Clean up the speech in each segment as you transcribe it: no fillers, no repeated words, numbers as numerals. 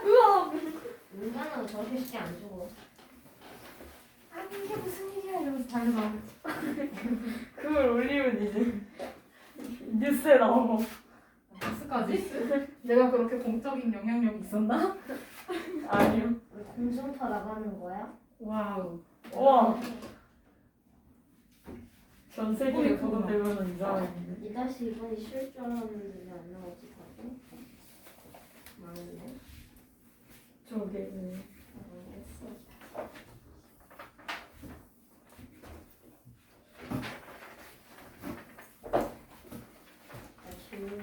우와. 인간은 저렇게 쉽게 안 죽어. 아니 이게 무슨 일이야 이러면서 달려나오고. 그걸 올리면 이제 뉴스에 나오고. 뉴스까지? 내가 그렇게 공적인 영향력이 있었나? 아니요. 왜 공중파 나가는 거야? 와우. 와. 전 세계에 보도되면 이상한데. 2-2번이 쉬울 줄 알았는데 왜 안 나오지 다들? 망했네. 저게 네. 모르겠어. 아, 재밌네.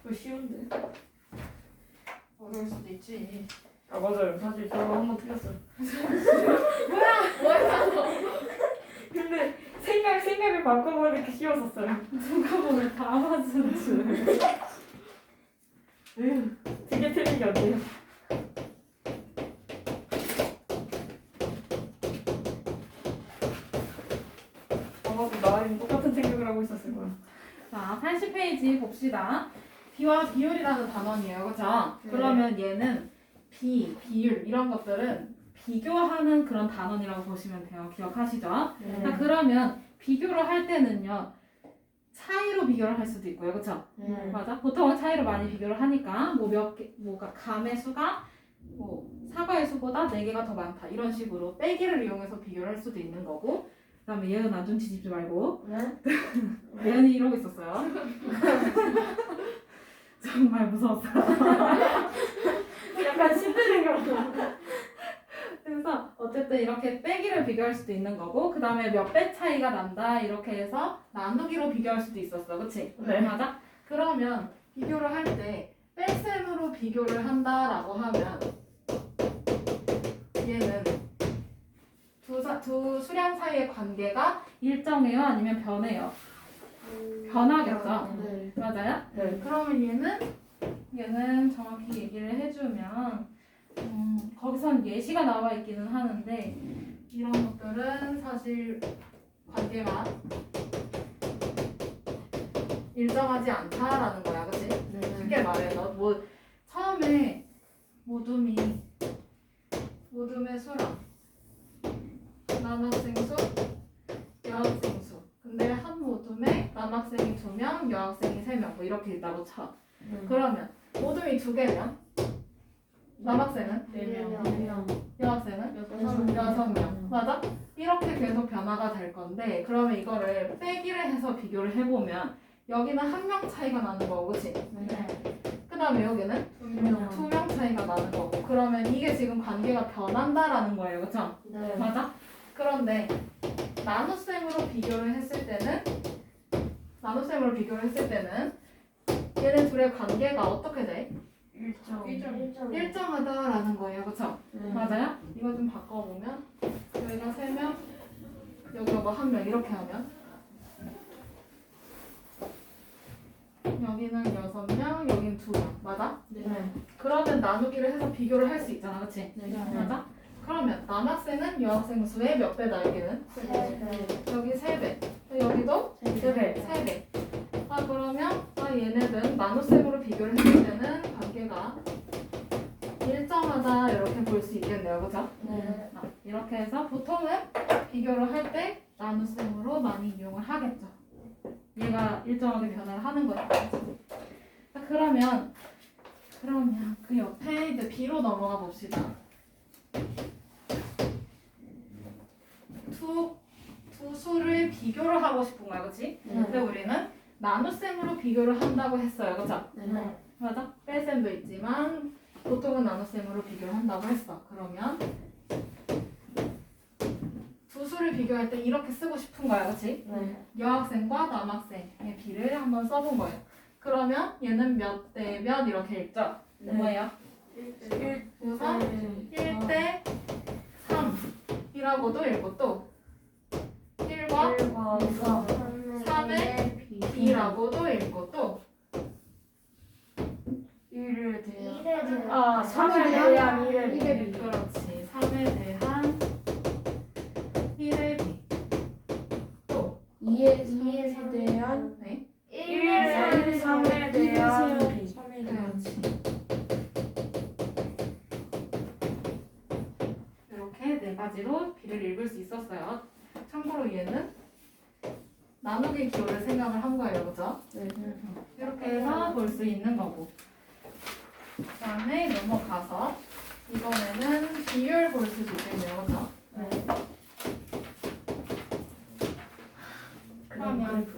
그거 쉬운데. 어려울 수도 있지. 아 맞아요. 사실 저 한번 틀렸어요. 뭐야? 근데 생각을 바꿔보니까 쉬웠었어요. 누가 보면 다 맞은 줄. 되게 틀린 게 어때요? 아마도 나랑 똑같은 생각을 하고 있었을 거야. 자, 80페이지 봅시다. 비와 비율이라는 단원이에요. 그죠? 네. 그러면 얘는 비율 이런 것들은 비교하는 그런 단원이라고 보시면 돼요. 기억하시죠? 네. 자, 그러면 비교를 할 때는요. 차이로 비교를 할 수도 있고요. 그쵸? 네. 맞아? 보통은 차이로 많이 비교를 하니까 뭐가 감의 수가 사과의 수보다 4개가 더 많다. 이런 식으로 빼기를 이용해서 비교를 할 수도 있는 거고 그 다음에 예은아 눈치 짚지 말고 네? 예은이 이러고 있었어요. 정말 무서웠어요. 약간 신드린 것 같아. 그래서 어쨌든 이렇게 빼기를 비교할 수도 있는 거고 그 다음에 몇 배 차이가 난다 이렇게 해서 나누기로 비교할 수도 있었어. 그치? 네. 맞아? 그러면 비교를 할 때 뺄셈으로 비교를 한다라고 하면 얘는 두 수량 사이의 관계가 일정해요? 아니면 변해요? 변하겠죠? 네. 맞아요? 네. 그러면 얘는 정확히 얘기를 해주면 거기선 예시가 나와 있기는 하는데 이런 것들은 사실 관계가 일정하지 않다라는 거야, 그치? 네. 쉽게 말해, 너 처음에 모둠의 수랑 남학생 수, 여학생 수. 근데 한 모둠에 남학생이 2명, 여학생이 3명 뭐 이렇게 있다고 쳐. 그러면 모둠이 2개면 남학생은 4명. 여학생은 6명. 6명. 맞아? 이렇게 계속 변화가 될 건데 그러면 이거를 빼기를 해서 비교를 해보면 여기는 1명 차이가 나는 거고, 그치? 네. 그 다음에 여기는 2명 차이가 나는 거고 그러면 이게 지금 관계가 변한다라는 거예요, 그쵸? 네. 맞아? 그런데 나눗셈으로 비교를 했을 때는 얘네 둘의 관계가 어떻게 돼? 일정하다라는 거예요, 그쵸? 네. 맞아요? 이거 좀 바꿔보면 여기가 3명, 여기가 뭐 1명 이렇게 하면 여기는 6명, 여기는 2명. 맞아? 네. 그러면 나누기를 해서 비교를 할 수 있잖아, 그치? 네. 맞아? 그러면 남학생은 여학생 수의 몇 배다, 여기는? 네. 여기 3배. 여기도 3배. 3배. 아, 그러면 얘네들 나눗셈으로 비교를 했을 때는 관계가 일정하다 이렇게 볼 수 있겠네요, 그죠? 네. 이렇게 해서 보통은 비교를 할 때 나눗셈으로 많이 이용을 하겠죠. 얘가 일정하게 변화를 하는 거예요. 자, 그러면 그 옆에 이제 B로 넘어가 봅시다. 두 수를 비교를 하고 싶은 거야, 그렇지? 근데 우리는 나눗셈으로 비교를 한다고 했어요, 그렇죠? 네. 맞아? 뺄셈도 있지만 보통은 나눗셈으로 비교를 한다고 했어. 그러면 두 수를 비교할 때 이렇게 쓰고 싶은 거야, 그렇지? 네. 여학생과 남학생의 비를 한번 써본 거예요. 그러면 얘는 몇 대 몇 이렇게 읽죠? 네. 뭐예요? 1대 그래서 1대 3이라고도 읽고 또 1과 3의 B라고도 읽고 또 1에 대한 1에 대한 아 3에 대한 1에 일에 대한 그렇지. 3에 대한 1의 B 또 2에 대한 네. 1에 3에 대한 B. 그렇지. 가지로 B를 읽을 수 있었어요. 참고로 얘는 나누기 기호를 생각을 한 거예요. 그죠? 네. 이렇게 해서 볼 수 있는 거고. 그 다음에 넘어가서 이번에는 비율 볼 수도 있겠네요. 그죠? 네. 그러면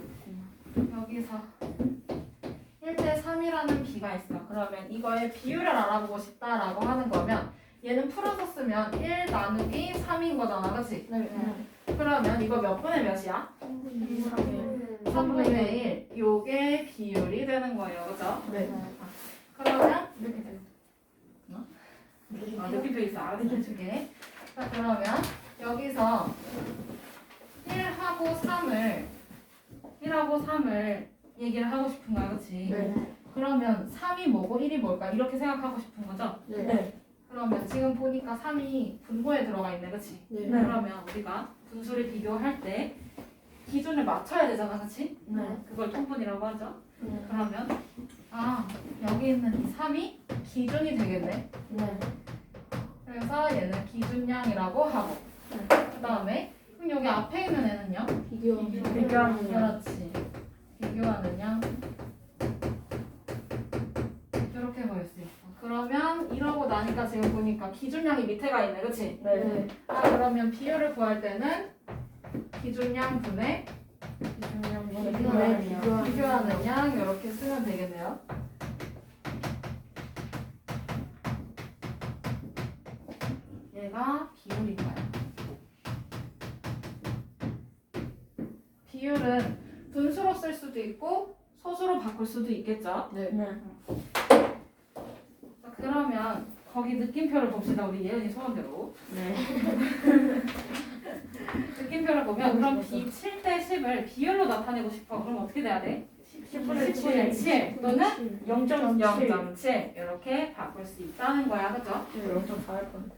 여기서 1대 3이라는 비가 있어. 그러면 이거의 비율을 알아보고 싶다라고 하는 거면 얘는 풀어서 쓰면 1 나누기 3인 거잖아. 그치? 네. 그러면 이거 몇 분의 몇이야? 3분의 1. 요게 비율이 되는 거예요. 그죠? 네. 그러면 이렇게 돼요. 느낌표 있어. 알아듣는 중에. 자, 그러면 여기서 1하고 3을 얘기를 하고 싶은 거야. 그치? 네. 그러면 3이 뭐고 1이 뭘까? 이렇게 생각하고 싶은 거죠? 네. 그러면 지금 보니까 3이 분모에 들어가 있네. 그치? 네. 그러면 우리가 분수를 비교할 때 기준을 맞춰야 되잖아. 그치? 네. 그걸 통분이라고 하죠. 네. 그러면 여기 있는 이 3이 기준이 되겠네. 네. 그래서 얘는 기준량이라고 하고 그 다음에 그럼 여기 앞에 있는 애는요? 비교하는 양. 그렇지. 비교하는 양. 이렇게 보일 수 있어. 그러면 이러고 나니까 지금 보니까 기준량이 밑에 가 있네. 그치? 네. 그러면 비율을 구할 때는 기준량 분의 비교하는 양 이렇게 쓰면 되겠네요. 얘가 비율인 거야. 비율은 분수로 쓸 수도 있고 소수로 바꿀 수도 있겠죠. 네. 자, 그러면 거기 느낌표를 봅시다. 우리 예은이 소원대로. 네. 느낌표를 보면 그럼 B 7대 10을 비율로 나타내고 싶어. 그럼 어떻게 돼야 돼? 10분의 7 또는 0.7. 0.7 이렇게 바꿀 수 있다는 거야. 그죠? 0.4일 뻔.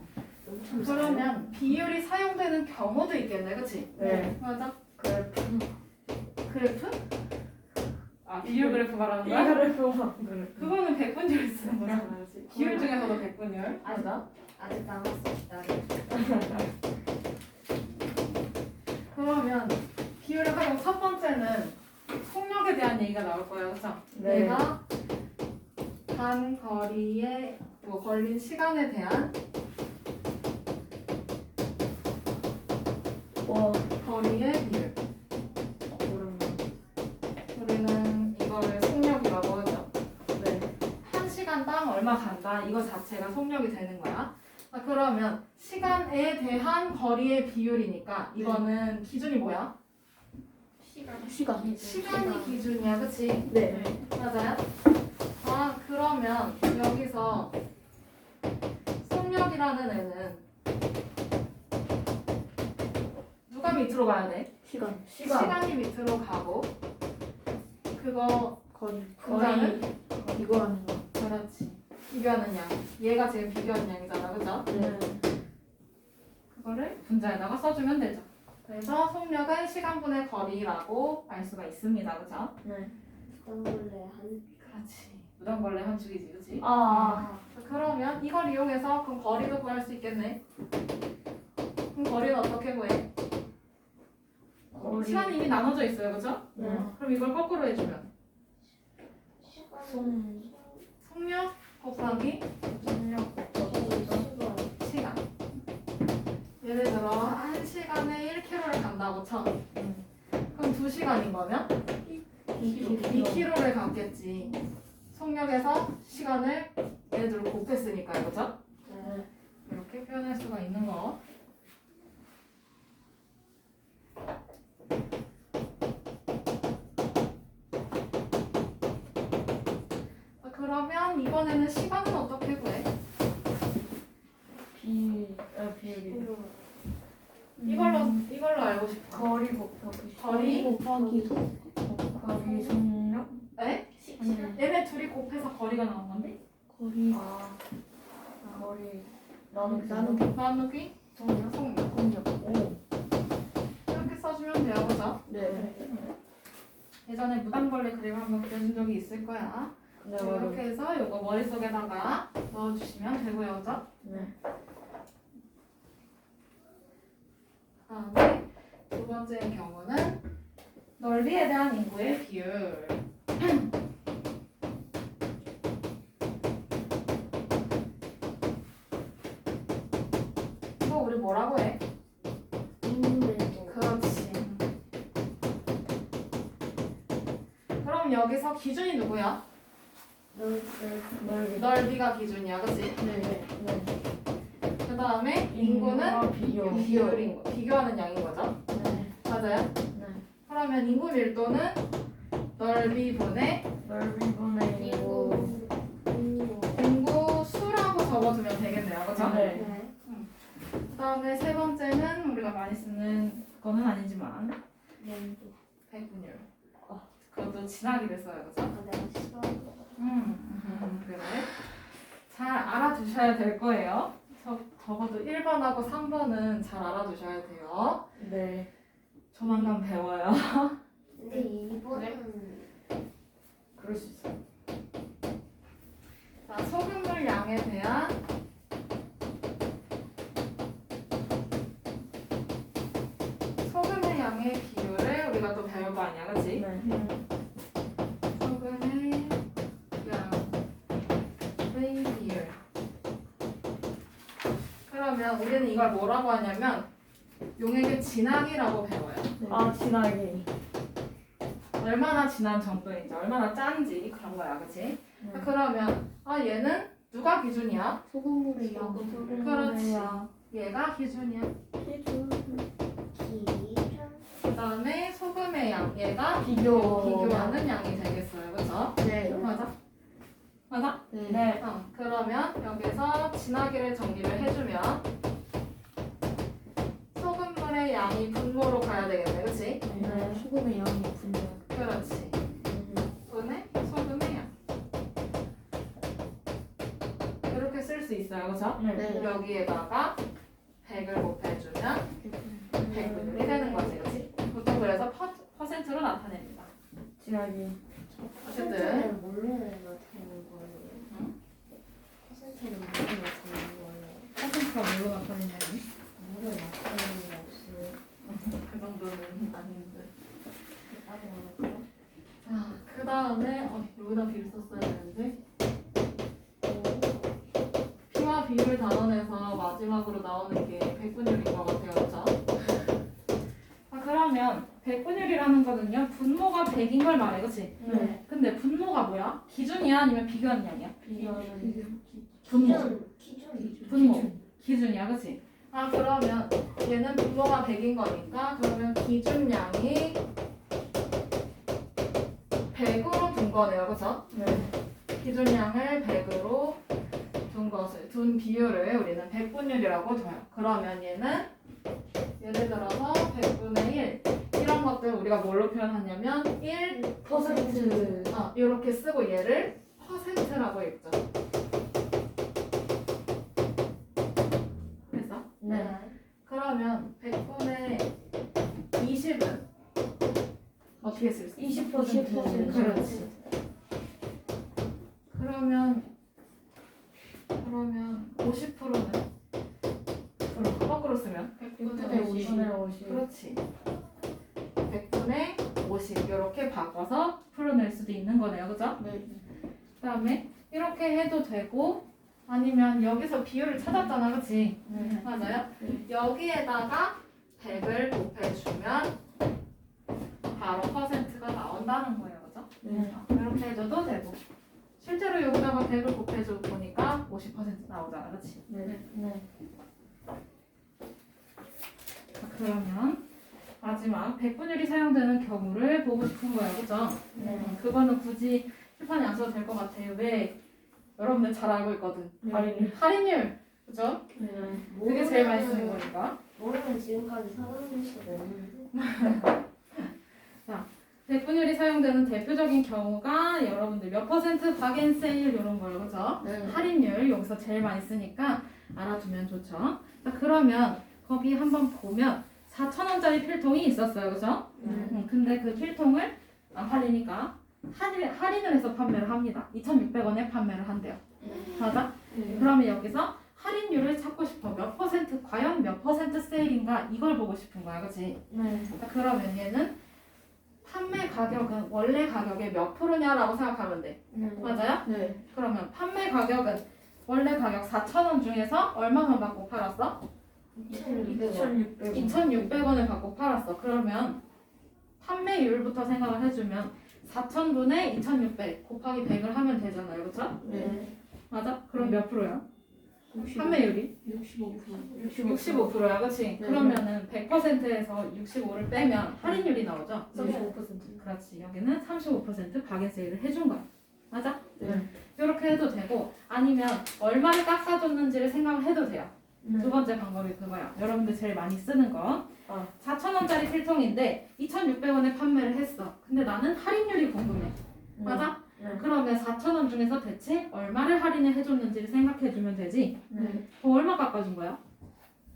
그러면 비율이 사용되는 경우도 있겠네. 그치? 네. 맞아. 그래프. 그래프? 비율 그래프 말하는 거야? 그래프. 그거는 백분율 쓰는 거잖아. 그치? 비율 중에서도 백분율. 맞아. 아직 남았어. 그러면 비율을 활용 첫 번째는 속력에 대한 얘기가 나올 거예요. 그죠? 네. 내가 간 거리에 걸린 시간에 대한 거리의 비율. 우리는 이거를 속력이라고 하죠. 네. 1시간당 얼마 간다. 이거 자체가 속력이 되는 거야. 그러면 시간에 대한 거리의 비율이니까 이거는 기준이 뭐야? 시간. 시간이 기준이야. 그치? 네. 맞아요? 그러면 여기서 속력이라는 애는 누가 밑으로 가야 돼? 시간. 시간이 밑으로 가고 그거 거리. 분자는? 이거 하는 거. 그렇지. 비교하는 양. 얘가 지금 비교하는 양이잖아. 그죠? 네. 그거를 분자에다가 써주면 되죠. 그래서 속력은 시간분의 거리라고 알 수가 있습니다. 그죠? 네. 그렇지. 무당벌레 한 축이지. 그치? 그러면 이걸 이용해서 그럼 거리도 구할 수 있겠네. 그럼 거리는 어떻게 구해? 시간이 이미 나눠져 있어요. 그죠? 네. 그럼 이걸 거꾸로 해주면 송. 속력 곱하기 시간. 예를 들어 1시간에 1km를 간다고 쳐. 그럼 2시간인 거면 2km를 갔겠지. 속력에서 시간을 얘네들을 곱했으니까요. 그죠? 네. 이렇게 표현할 수가 있는 거. 그러면 이번에는 시간은 어떻게 구해? 비율이. 이걸로 알고 싶어. 거리 곱하기. 거리 곱하기 속력. 네? 얘네 둘이 곱해서 거리가 나온 건데? 거리. 거리. 나누기. 속력. 이렇게 써주면 돼요. 그죠? 네. 예전에 무당벌레 그림 한번 그려준 적이 있을 거야. 네. 이렇게 해서 이거 머릿속에다가 넣어주시면 되고요. 그죠? 네. 다음에 두 번째 경우는 넓이에 대한 인구의 비율. 이거 우리 뭐라고 해? 인물도. 그렇지. 그럼 여기서 기준이 누구야? 넓이가 기준이야, 그치? 네. 그 다음에 인구는 비교. 비율인 거, 비교하는 양인 거죠? 네. 맞아요? 그러면 인구 밀도는 넓이 분의 넓이분의 인구. 인구 수라고 적어주면 되겠네요, 그쵸? 네. 네. 그 다음에 세 번째는 우리가 많이 쓰는 거는 아니지만 연도. 백분율. 그것도 진하기를 써요, 그쵸? 아, 내가 싫어하는 거. 그래. 잘 알아두셔야 될 거예요. 적어도 1번하고 3번은 잘 알아두셔야 돼요. 네. 조만간 배워요. 근데 이번은 그럴 수 있어. 자, 소금물 양에 대한 소금의 양의 비율을 우리가 또 배울 거 아니야, 그치? 네. 소금의 양의 비율. 그러면 우리는 이걸 뭐라고 하냐면 용액의 진하기라고 배워요. 아, 진하게. 얼마나 진한 정도인지, 얼마나 짠지 그런 거야, 그치? 그러면 얘는 누가 기준이야? 소금물의 양. 그렇지. 얘가 기준이야. 기준. 그 다음에 소금의 양, 얘가 비교. 비교하는 양이 되겠어요, 그쵸? 네. 맞아? 맞아? 네. 네. 그러면 여기서 진하기를 정리를 해주면 소금물의 양이 분모로 가야 되겠네, 그치? 네. 소금의 양이 분명. 그렇지. 분의 소금의 양. 이렇게 쓸 수 있어요, 그쵸? 네. 여기에다가 100을 곱해주면 100분율이 되는 거지, 그치? 보통 그래서 퍼센트로 나타냅니다. 진하게. 어쨌든 퍼센트는 뭘로 나타내는 거예요? 응? 퍼센트는 뭘로 나타내는 거예요? 퍼센트가 뭘로 나타내냐니? 뭘로 나타내는 게 없어요. 그 정도는 아닌데. 따로 알았어요? 자, 그 다음에 여기다 비를 썼어야 되는데 피와 비율 단원에서 마지막으로 나오는 게 백분율인 것 같아요, 그렇죠? 그러면 백분율이라는 거는요 분모가 100인 걸 말해, 그렇지? 네. 근데 분모가 뭐야? 기준이야 아니면 비교하는 양이야? 비교하는. 분모. 기준. 분모. 기준이야, 그렇지? 그러면 얘는 분모가 100인 거니까 그러면 기준량이 100으로 둔 거네요, 그렇죠? 네. 기준량을 100으로 둔 비율을 우리는 백분율이라고 둬요. 그러면 얘는 예를 들어서 100분의 1 이런 것들 우리가 뭘로 표현하냐면 1 퍼센트. 이렇게 쓰고 얘를 퍼센트라고 읽죠. 그래서 네. 그러면 100분의 20은 어떻게 쓸 수 있어? 20%. 그렇지. 그러면 50%는 거꾸로 쓰면 100분의 50. 50. 그렇지. 100분의 50 이렇게 바꿔서 풀어낼 수도 있는 거네요, 그죠? 네. 그다음에 이렇게 해도 되고 아니면 여기서 비율을 찾았잖아, 그렇지? 네. 맞아요. 네. 여기에다가 100을 곱해주면 바로 퍼센트가 나온다는 거예요, 그죠? 네. 이렇게 해줘도 되고 실제로 여기다가 100을 곱해줘 보니까 50% 나오잖아, 그렇지? 네. 네. 그러면 마지막 백분율이 사용되는 경우를 보고 싶은 거예요, 그죠? 네. 그거는 굳이 칠판에 안 써도 될 것 같아요. 왜? 여러분들 잘 알고 있거든. 할인. 할인율, 그죠? 네. 그게 제일 많이 쓰는 거니까. 모르면 지금까지 살아남을 수가 없는데. 백분율이 사용되는 대표적인 경우가 여러분들 몇 퍼센트 박앤 세일 이런 거예요, 그죠? 네. 할인율 여기서 제일 많이 쓰니까 알아두면 좋죠. 자, 그러면 거기 한번 보면 4,000원짜리 필통이 있었어요, 그죠? 네. 근데 그 필통을 안 팔리니까 할인을 해서 판매를 합니다. 2,600원에 판매를 한대요. 맞아? 네. 그러면 여기서 할인 할인율을 찾고 싶어. 몇 퍼센트, 과연 몇 퍼센트 세일인가 이걸 보고 싶은 거야, 그치? 네. 그러면 얘는 판매 가격은 원래 가격의 몇 프로냐라고 생각하면 돼. 맞아요? 네. 그러면 판매 가격은 원래 가격 4,000원 중에서 얼마만 받고 팔았어? 2,600원. 2,600원을 받고 팔았어. 그러면 판매율부터 생각을 해주면 4,000분의 2,600 곱하기 100을 하면 되잖아요. 그쵸? 네. 맞아? 그럼 몇 프로야? 판매율이? 65%. 65%야. 그치? 그러면은 100%에서 65를 빼면 할인율이 나오죠? 35%. 그렇지. 여기는 35% 박인 세일을 해준 거야. 맞아? 네. 이렇게 해도 되고 아니면 얼마를 깎아줬는지를 생각을 해도 돼요. 두 번째 방법이 그거야. 여러분들 제일 많이 쓰는 거. 4,000원짜리 필통인데 2,600원에 판매를 했어. 근데 나는 할인율이 궁금해. 맞아? 네. 그러면 4,000원 중에서 대체 얼마를 할인을 해줬는지를 생각해주면 되지. 네. 그럼 얼마 깎아준 거야?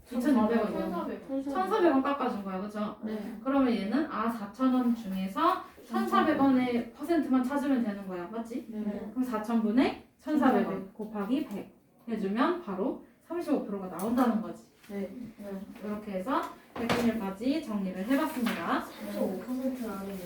2,600원. 1,400원. 1,400원 깎아준 거야. 그죠? 네. 그러면 얘는 4,000원 중에서 1,400원의 퍼센트만 찾으면 되는 거야. 맞지? 네. 그럼 4,000분의 1,400원 곱하기 100 해주면 바로 35%가 나온다는 거지. 네. 이렇게 해서 백분율까지 정리를 해봤습니다. 35%라는 게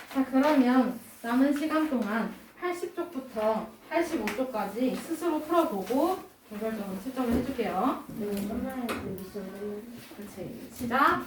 자, 그러면 남은 시간 동안 80쪽부터 85쪽까지 스스로 풀어보고 개별적으로 채점을 해줄게요. 끝나야 돼. 있어요. 그렇지. 시작.